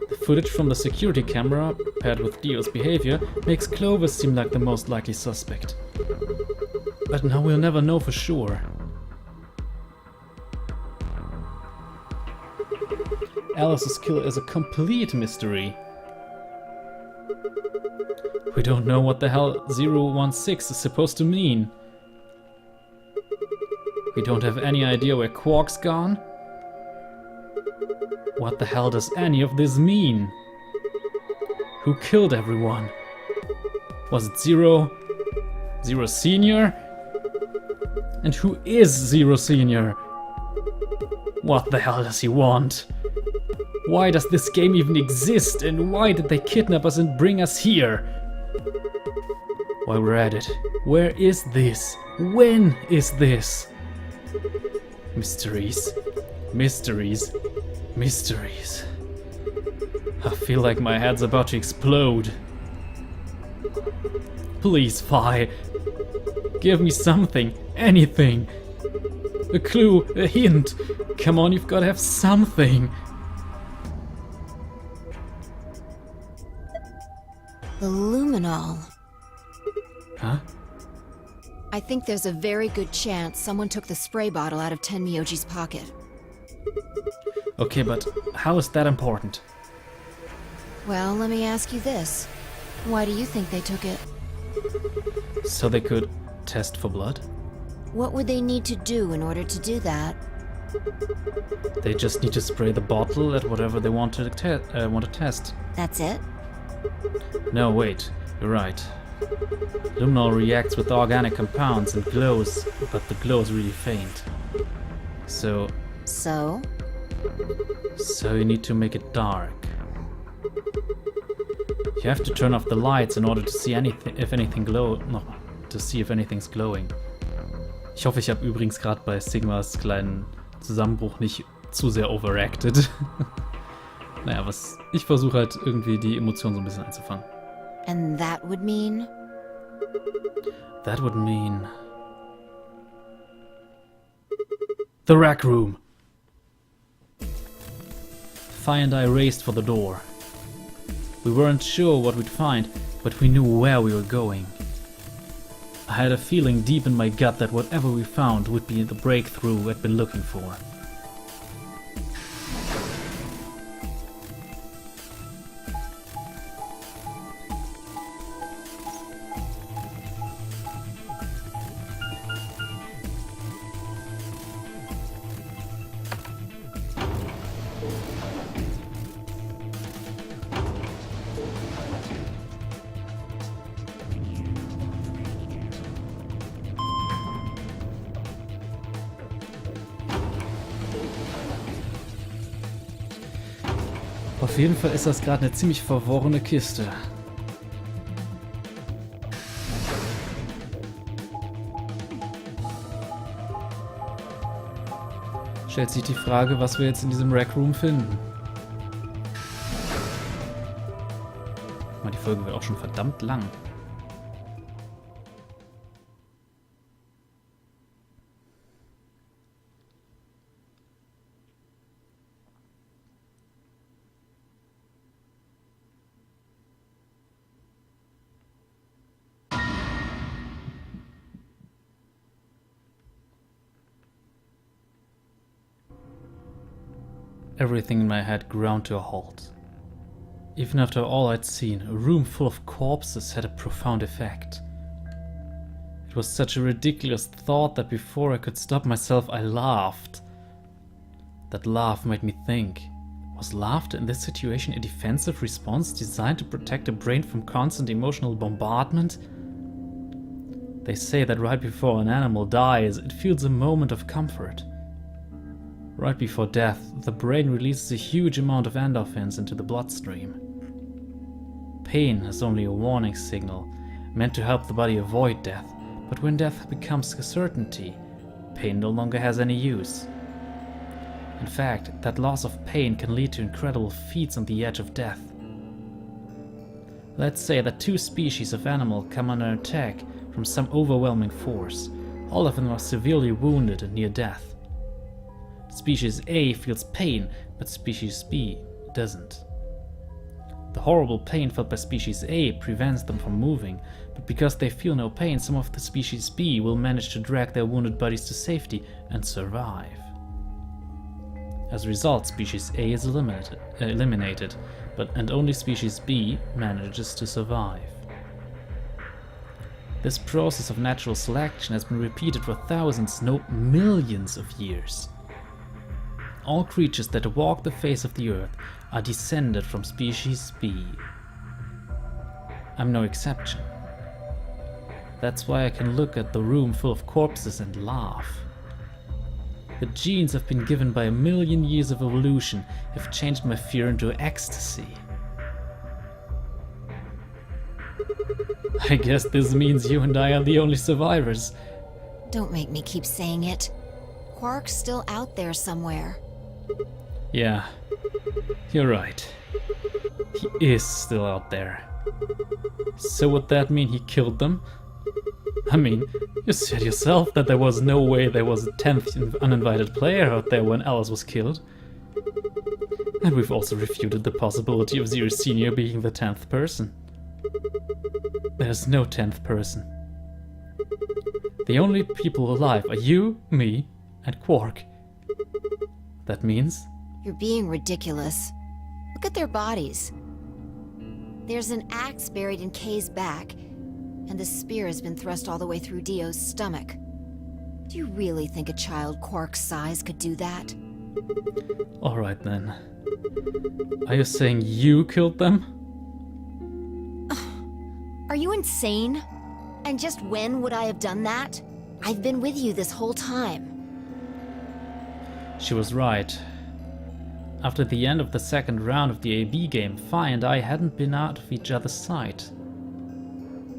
The footage from the security camera, paired with Dio's behavior, makes Clovis seem like the most likely suspect. But now we'll never know for sure. Alice's kill is a complete mystery. We don't know what the hell 016 is supposed to mean. We don't have any idea where Quark's gone. What the hell does any of this mean? Who killed everyone? Was it Zero? Zero Senior? And who is Zero Senior? What the hell does he want? Why does this game even exist, and why did they kidnap us and bring us here? While we're at it, where is this? When is this? Mysteries, mysteries, mysteries. I feel like my head's about to explode. Please, Phi. Give me something, anything. A clue, a hint. Come on, you've got to have something. The luminol. Huh? I think there's a very good chance someone took the spray bottle out of Tenmyoji's pocket. Okay, but how is that important? Well, let me ask you this. Why do you think they took it? So they could test for blood? What would they need to do in order to do that? They just need to spray the bottle at whatever they want to test. That's it? No, wait. You're right. Luminol reacts with organic compounds and glows, but the glow is really faint. So you need to make it dark. You have to turn off the lights in order to see if anything glowing. Ich hoffe, ich habe übrigens gerade bei Sigmas kleinen Zusammenbruch nicht zu sehr overacted. Naja, ich versuche halt irgendwie die Emotionen so ein bisschen einzufangen. And that would mean? That would mean... The rack room! Phi and I raced for the door. We weren't sure what we'd find, but we knew where we were going. I had a feeling deep in my gut that whatever we found would be the breakthrough we'd been looking for. Auf jeden Fall ist das gerade eine ziemlich verworrene Kiste. Stellt sich die Frage, was wir jetzt in diesem Rec Room finden. Die Folge wird auch schon verdammt lang. Everything in my head ground to a halt. Even after all I'd seen, a room full of corpses had a profound effect. It was such a ridiculous thought that before I could stop myself, I laughed. That laugh made me think, was laughter in this situation a defensive response designed to protect a brain from constant emotional bombardment? They say that right before an animal dies, it feels a moment of comfort. Right before death, the brain releases a huge amount of endorphins into the bloodstream. Pain is only a warning signal, meant to help the body avoid death, but when death becomes a certainty, pain no longer has any use. In fact, that loss of pain can lead to incredible feats on the edge of death. Let's say that two species of animal come under attack from some overwhelming force. All of them are severely wounded and near death. Species A feels pain, but species B doesn't. The horrible pain felt by species A prevents them from moving, but because they feel no pain, some of the species B will manage to drag their wounded bodies to safety and survive. As a result, species A is eliminated, and only species B manages to survive. This process of natural selection has been repeated for thousands, no millions of years. All creatures that walk the face of the earth are descended from species B. I'm no exception. That's why I can look at the room full of corpses and laugh. The genes I've been given by a million years of evolution have changed my fear into ecstasy. I guess this means you and I are the only survivors. Don't make me keep saying it. Quark's still out there somewhere. Yeah, you're right. He is still out there. So would that mean he killed them? I mean, you said yourself that there was no way there was a 10th uninvited player out there when Alice was killed. And we've also refuted the possibility of Zero Senior being the 10th person. There's no 10th person. The only people alive are you, me, and Quark. That means... You're being ridiculous. Look at their bodies. There's an axe buried in Kay's back, and the spear has been thrust all the way through Dio's stomach. Do you really think a child Quark's size could do that? Alright then. Are you saying you killed them? Are you insane? And just when would I have done that? I've been with you this whole time. She was right. After the end of the second round of the AB game, Phi and I hadn't been out of each other's sight.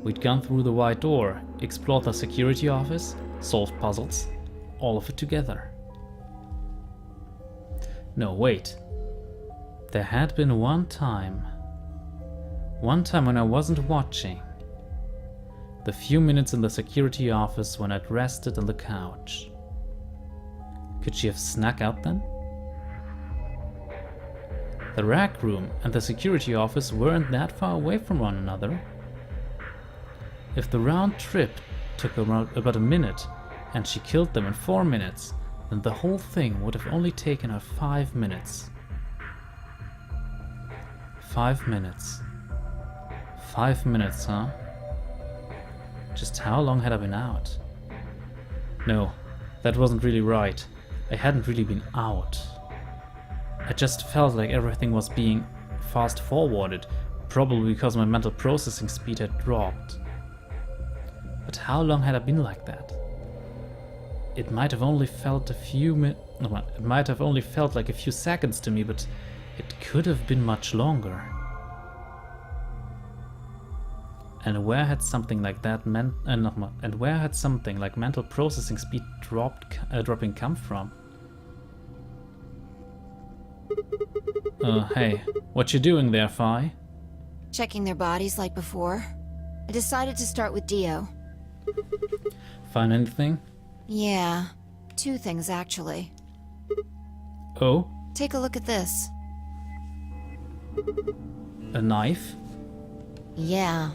We'd gone through the wide door, explored the security office, solved puzzles, all of it together. No, wait. There had been one time when I wasn't watching. The few minutes in the security office when I'd rested on the couch. Could she have snuck out then? The rack room and the security office weren't that far away from one another. If the round trip took around about a minute and she killed them in 4 minutes, then the whole thing would have only taken her 5 minutes. 5 minutes. 5 minutes, huh? Just how long had I been out? No, that wasn't really right. I hadn't really been out. I just felt like everything was being fast forwarded, probably because my mental processing speed had dropped. But how long had I been like that? It might have only felt like a few seconds to me, but It could have been much longer. And where had something like that and where had something like mental processing speed dropping come from? Hey, what you doing there, Fi? Checking their bodies like before. I decided to start with Dio. Find anything? Yeah, 2 things actually. Oh, Take a look at this. a knife? Yeah,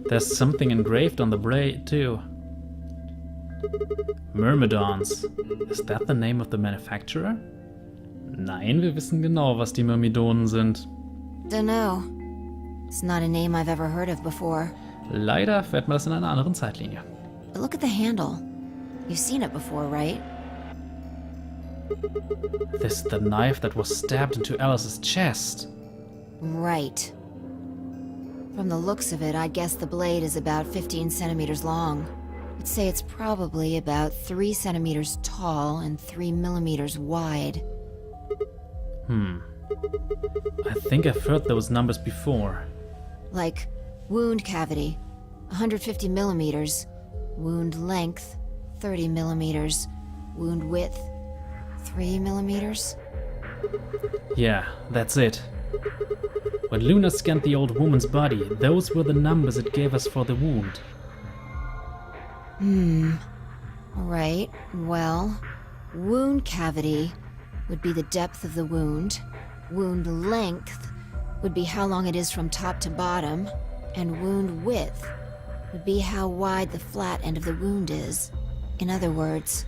There's something engraved on the blade too. Myrmidons. Is that the name of the manufacturer? Nein, wir wissen genau, was die Myrmidonen sind. dunno. It's not a name I've ever heard of before. Leider erfährt man das in einer anderen Zeitlinie. But look at the handle. You've seen it before, right? This is the knife that was stabbed into Alice's chest. Right. From the looks of it, I guess the blade is about 15 centimeters long. I'd say it's probably about 3 centimeters tall and 3 millimeters wide. I think I've heard those numbers before. Like, wound cavity, 150 millimeters. Wound length, 30 millimeters. Wound width, 3 millimeters. Yeah, that's it. When Luna scanned the old woman's body, those were the numbers it gave us for the wound. Right, well, wound cavity would be the depth of the wound. Wound length would be how long it is from top to bottom. And wound width would be how wide the flat end of the wound is. In other words,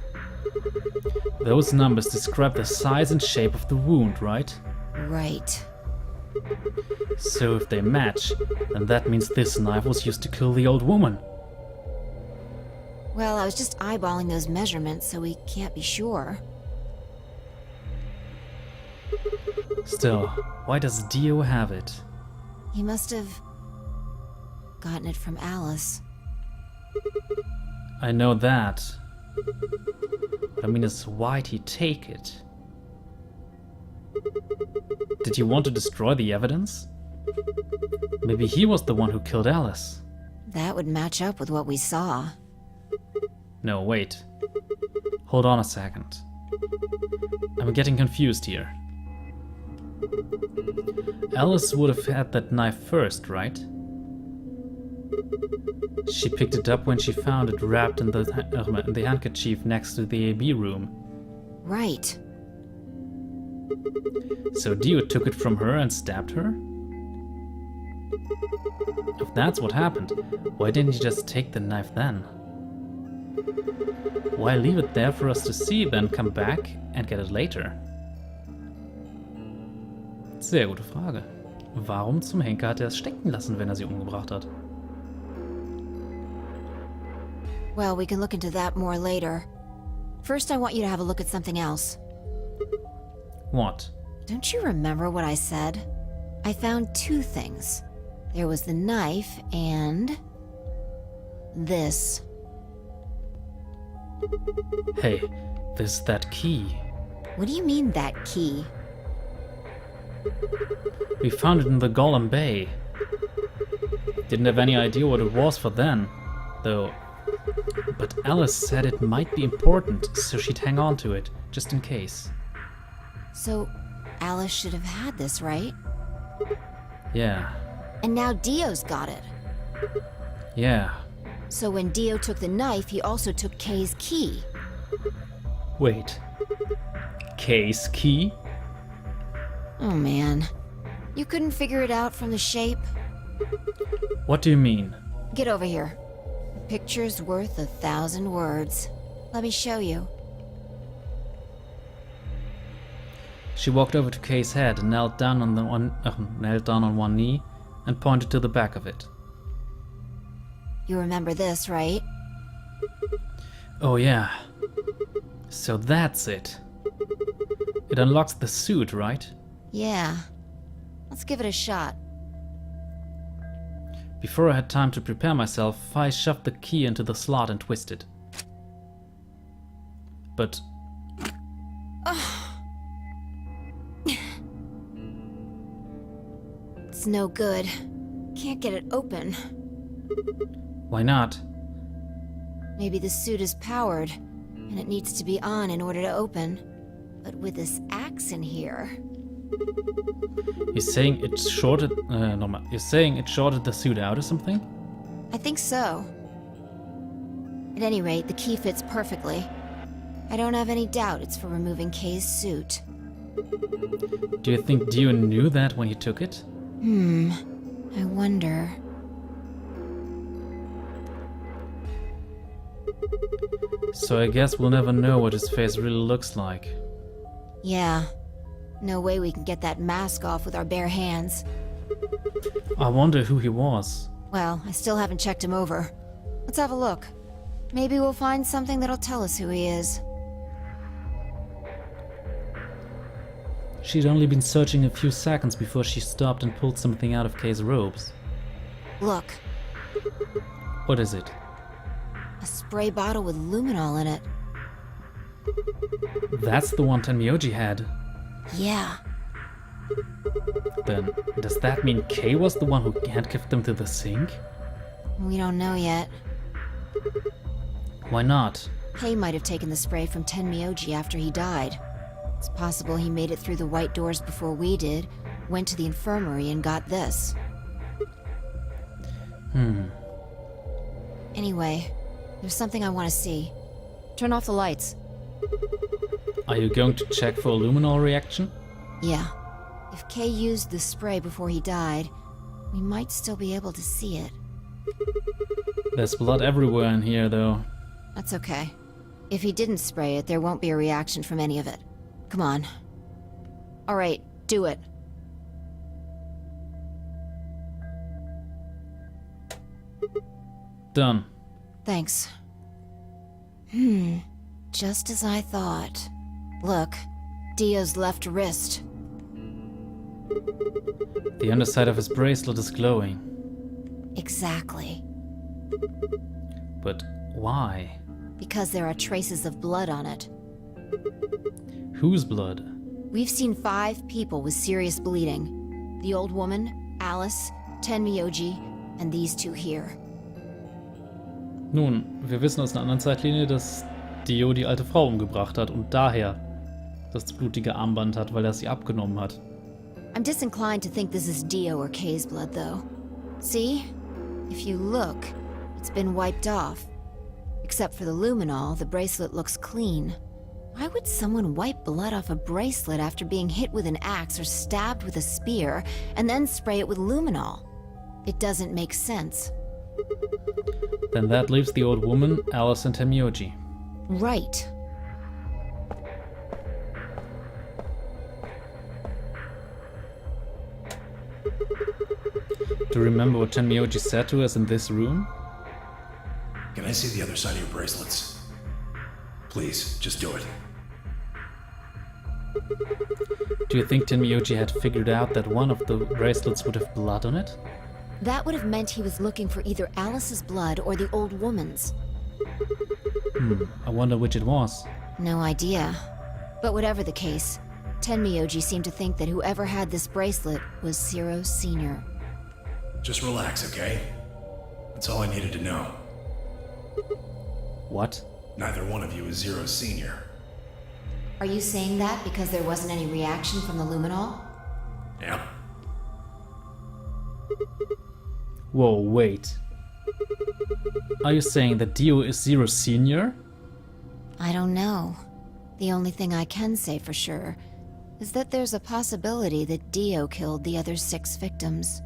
Those numbers describe the size and shape of the wound, right? right. So if they match, then that means this knife was used to kill the old woman. Well, I was just eyeballing those measurements, so we can't be sure. Still, why does Dio have it? He must have gotten it from Alice. I know that. What I mean is, why'd he take it? Did he want to destroy the evidence? Maybe he was the one who killed Alice. That would match up with what we saw. No, wait. Hold on a second. I'm getting confused here. Alice would have had that knife first, right? She picked it up when she found it wrapped in the handkerchief next to the AB room. Right. So Dio took it from her and stabbed her? If that's what happened, why didn't he just take the knife then? Why leave it there for us to see, then come back and get it later? Sehr gute Frage. Warum zum Henker hat er es stecken lassen, wenn er sie umgebracht hat? Well, we can look into that more later. First, I want you to have a look at something else. What? Don't you remember what I said? I found 2 things. There was the knife and... this. Hey, there's that key. What do you mean, that key? We found it in the Golem Bay. Didn't have any idea what it was for then, though. But Alice said it might be important, so she'd hang on to it, just in case. So, Alice should have had this, right? Yeah, And now Dio's got it. yeah. So when Dio took the knife, he also took Kay's key. Wait. Case key? Oh man. You couldn't figure it out from the shape? What do you mean? Get over here. A picture's worth 1,000 words. Let me show you. She walked over to Kay's head and knelt down on one knee and pointed to the back of it. You remember this, right? Oh yeah. So that's it. It unlocks the suit, right? Yeah. Let's give it a shot. Before I had time to prepare myself, I shoved the key into the slot and twisted. But... It's no good. Can't get it open. Why not? Maybe the suit is powered, and it needs to be on in order to open. But with this axe in here... You're saying it shorted... You're saying it shorted the suit out or something? I think so. At any rate, the key fits perfectly. I don't have any doubt it's for removing Kay's suit. Do you think Dio knew that when he took it? I wonder... So I guess we'll never know what his face really looks like. Yeah. No way we can get that mask off with our bare hands. I wonder who he was. Well, I still haven't checked him over. Let's have a look. Maybe we'll find something that'll tell us who he is. She'd only been searching a few seconds before she stopped and pulled something out of Kay's robes. Look, What is it? a spray bottle with luminol in it. That's the one Tenmyoji had. Yeah. Then, does that mean Kay was the one who handcuffed them to the sink? We don't know yet. Why not? Kay might have taken the spray from Tenmyoji after he died. It's possible he made it through the white doors before we did, went to the infirmary and got this. Anyway, there's something I want to see. Turn off the lights. Are you going to check for a luminol reaction? Yeah. If Kay used the spray before he died, we might still be able to see it. There's blood everywhere in here, though. That's okay. If he didn't spray it, there won't be a reaction from any of it. Come on. Alright, do it. Done. Thanks. Just as I thought. Look, Dio's left wrist. The underside of his bracelet is glowing. Exactly. But why? Because there are traces of blood on it. Whose blood? We've seen 5 people with serious bleeding. The old woman, Alice, Tenmyoji, and these 2 here. Nun, wir wissen aus einer anderen Zeitlinie, dass Dio die alte Frau umgebracht hat und daher das blutige Armband hat, weil er sie abgenommen hat. I'm disinclined to think this is Dio or Kay's blood, though. See? If you look, it's been wiped off. Except for the luminol, the bracelet looks clean. Why would someone wipe blood off a bracelet after being hit with an axe or stabbed with a spear, and then spray it with luminol? It doesn't make sense. Then that leaves the old woman, Alice, and Tenmyoji. Right. Do you remember what Tenmyoji said to us in this room? Can I see the other side of your bracelets? Please, just do it. Do you think Tenmyoji had figured out that one of the bracelets would have blood on it? That would have meant he was looking for either Alice's blood or the old woman's. I wonder which it was. No idea. But whatever the case, Tenmyoji seemed to think that whoever had this bracelet was Zero Sr. Just relax, okay? That's all I needed to know. What? Neither one of you is Zero Senior. Are you saying that because there wasn't any reaction from the luminol? Yeah. Whoa, wait. Are you saying that Dio is Zero Senior? I don't know. The only thing I can say for sure is that there's a possibility that Dio killed the other 6 victims.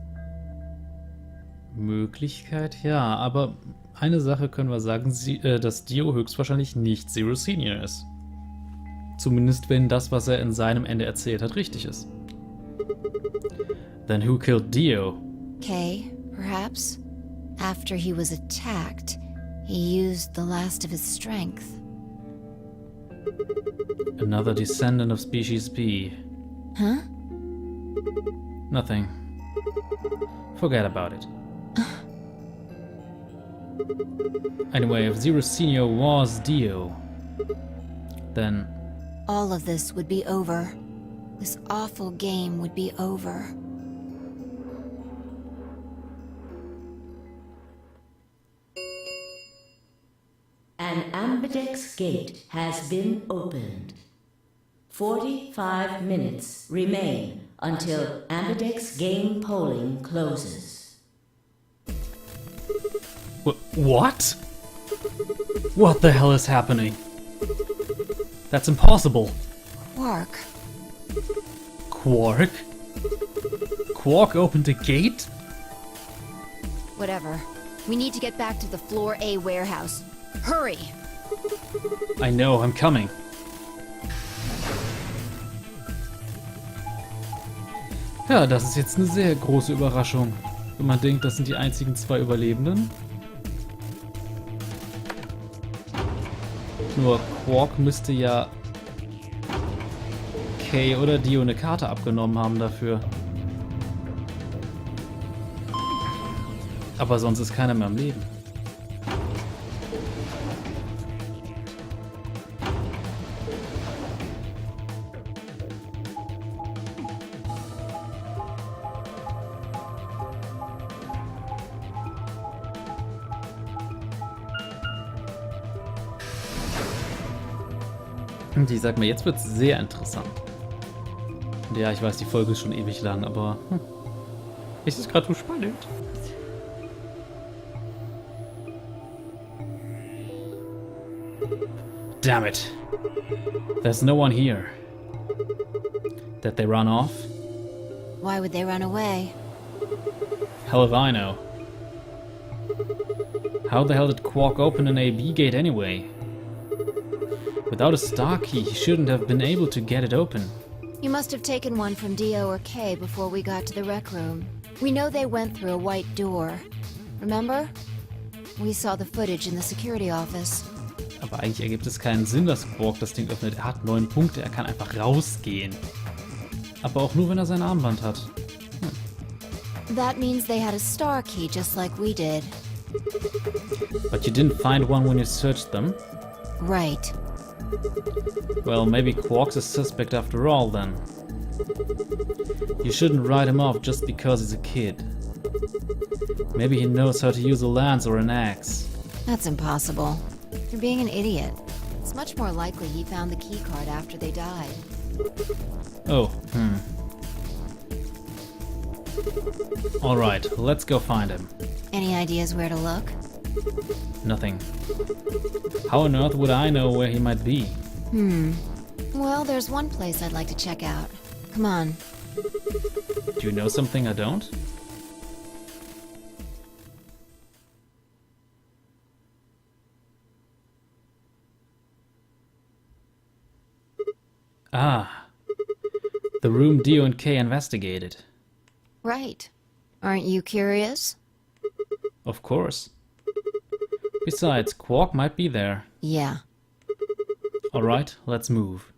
Möglichkeit, ja, aber eine Sache können wir sagen, dass Dio höchstwahrscheinlich nicht Zero Senior ist. Zumindest wenn das, was er in seinem Ende erzählt hat, richtig ist. Then who killed Dio? Kay, perhaps? After he was attacked, he used the last of his strength. Another descendant of Species B. Huh? Nothing. Forget about it. Anyway, if Zero Senior was Dio, then... All of this would be over. This awful game would be over. An ambidex gate has been opened. 45 minutes remain until ambidex game polling closes. What? What the hell is happening? That's impossible. Quark. Quark? Quark opened a gate? Whatever. We need to get back to the Floor A warehouse. Hurry! I know, I'm coming. Ja, das ist jetzt eine sehr große Überraschung. Wenn man denkt, das sind die einzigen zwei Überlebenden. Nur Quark müsste ja Kay oder Dio eine Karte abgenommen haben dafür. Aber sonst ist keiner mehr am Leben. Und ich sag mal, jetzt wird's sehr interessant. Und ja, ich weiß, die Folge ist schon ewig lang, aber es ist gerade so spannend. Damn it. There's no one here. That they run off? Why would they run away? Hell if I know. How the hell did Quark open an AB gate anyway? Without a star key, he shouldn't have been able to get it open. You must have taken one from Dio or Kay before we got to the rec room. We know they went through a white door. Remember? We saw the footage in the security office. Aber eigentlich ergibt es keinen Sinn, dass Quark das Ding öffnet. Er hat 9 Punkte, er kann einfach rausgehen. Aber auch nur, wenn er sein Armband hat. That means they had a star key just like we did. But you didn't find one when you searched them? Right. Well, maybe Quark's a suspect after all, then. You shouldn't write him off just because he's a kid. Maybe he knows how to use a lance or an axe. That's impossible. You're being an idiot. It's much more likely he found the key card after they died. Oh, Alright, let's go find him. Any ideas where to look? Nothing. How on earth would I know where he might be? Well, there's one place I'd like to check out. Come on. Do you know something I don't? Ah. The room Dio and Kay investigated. Right. Aren't you curious? Of course. Besides, Quark might be there. Yeah. Alright, let's move.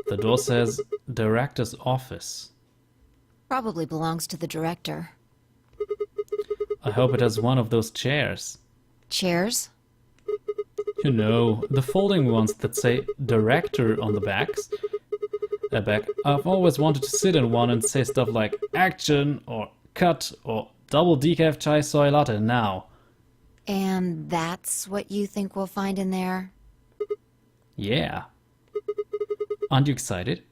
The door says Director's Office. Probably belongs to the director. I hope it has one of those chairs. Chairs? You know, the folding ones that say Director on the backs. I've always wanted to sit in one and say stuff like action or cut or double decaf chai soy latte now. And that's what you think we'll find in there? Yeah. Aren't you excited?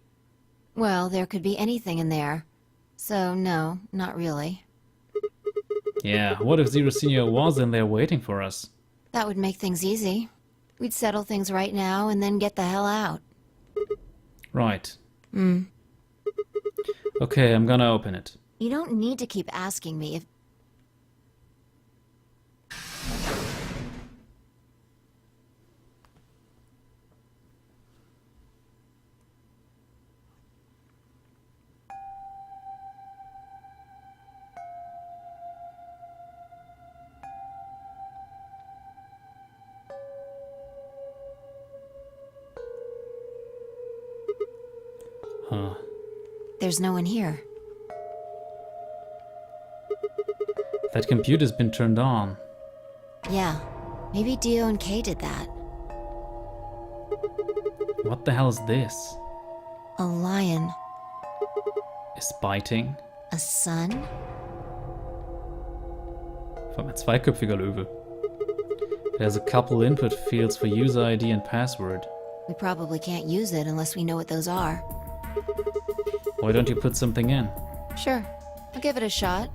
Well, there could be anything in there. So, no, not really. Yeah, what if Zero Senior was in there waiting for us? That would make things easy. We'd settle things right now and then get the hell out. Right. Okay, I'm gonna open it. You don't need to keep asking me if... Huh. There's no one here. That computer's been turned on. Yeah, maybe Dio and Kay did that. What the hell is this? A lion. Is biting? A sun? Vor allem ein zweiköpfiger Löwe. There's a couple input fields for user ID and password. We probably can't use it unless we know what those are. Why don't you put something in? Sure, I'll give it a shot.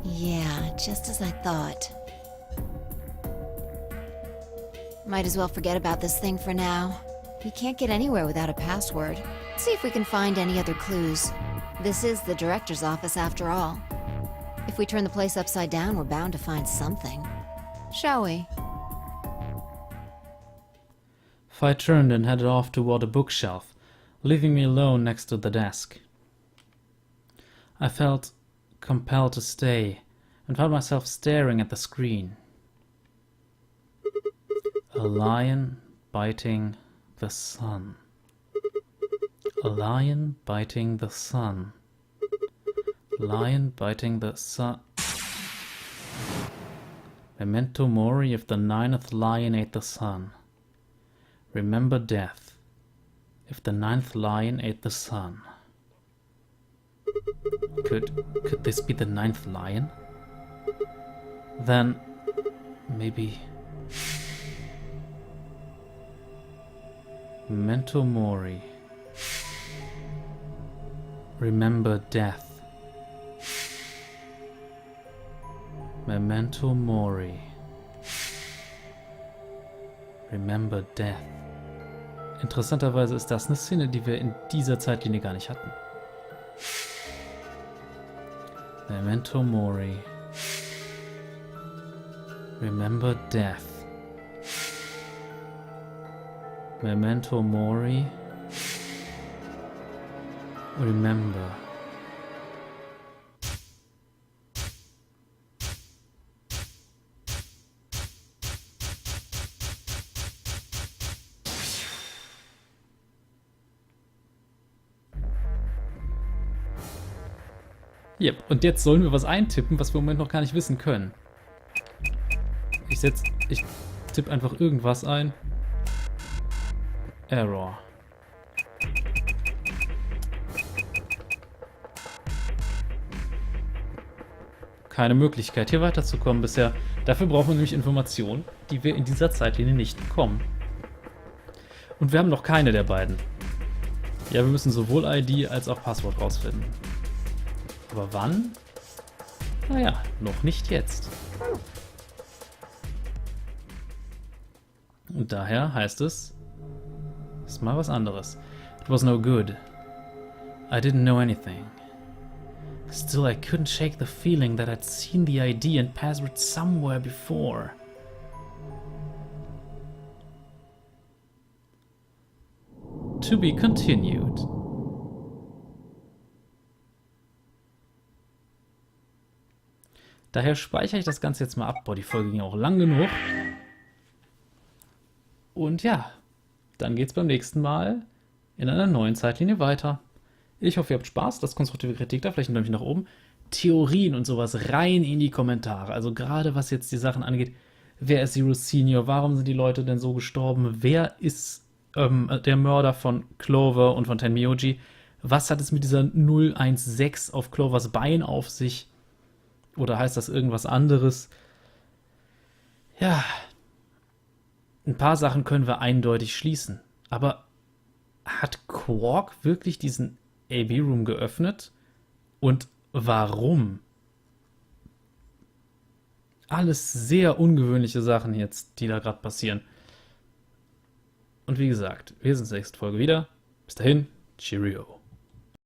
Yeah, just as I thought. Might as well forget about this thing for now. We can't get anywhere without a password. See if we can find any other clues. This is the director's office after all. If we turn the place upside down, we're bound to find something. Shall we? I turned and headed off toward a bookshelf, leaving me alone next to the desk. I felt compelled to stay and found myself staring at the screen. A lion biting the sun. A lion biting the sun. Lion biting the sun. Memento mori if the ninth lion ate the sun. Remember death if the ninth lion ate the sun. Could this be the ninth lion? Then maybe Memento mori. Remember death. Memento mori. Remember death. Interessanterweise ist das eine Szene, die wir in dieser Zeitlinie gar nicht hatten. Memento mori. Remember death. Memento mori. Remember. Yep, und jetzt sollen wir was eintippen, was wir im Moment noch gar nicht wissen können. Ich tippe einfach irgendwas ein. Error. Keine Möglichkeit, hier weiterzukommen bisher. Dafür brauchen wir nämlich Informationen, die wir in dieser Zeitlinie nicht bekommen. Und wir haben noch keine der beiden. Ja, wir müssen sowohl ID als auch Passwort rausfinden. Aber wann? Naja, noch nicht jetzt. Und daher heißt es, ist mal was anderes. It was no good. I didn't know anything. Still, I couldn't shake the feeling that I'd seen the ID and password somewhere before. To be continued. Daher speichere ich das Ganze jetzt mal ab. Boah, die Folge ging auch lang genug. Und ja, dann geht's beim nächsten Mal in einer neuen Zeitlinie weiter. Ich hoffe, ihr habt Spaß. Lasst konstruktive Kritik da, vielleicht ein Däumchen nach oben. Theorien und sowas rein in die Kommentare. Also gerade was jetzt die Sachen angeht. Wer ist Zero Senior? Warum sind die Leute denn so gestorben? Wer ist der Mörder von Clover und von Tenmyoji? Was hat es mit dieser 016 auf Clovers Bein auf sich? Oder heißt das irgendwas anderes? Ja, ein paar Sachen können wir eindeutig schließen. Aber hat Quark wirklich diesen AB-Room geöffnet? Und warum? Alles sehr ungewöhnliche Sachen jetzt, die da gerade passieren. Und wie gesagt, wir sehen uns in der nächsten Folge wieder. Bis dahin, Cheerio.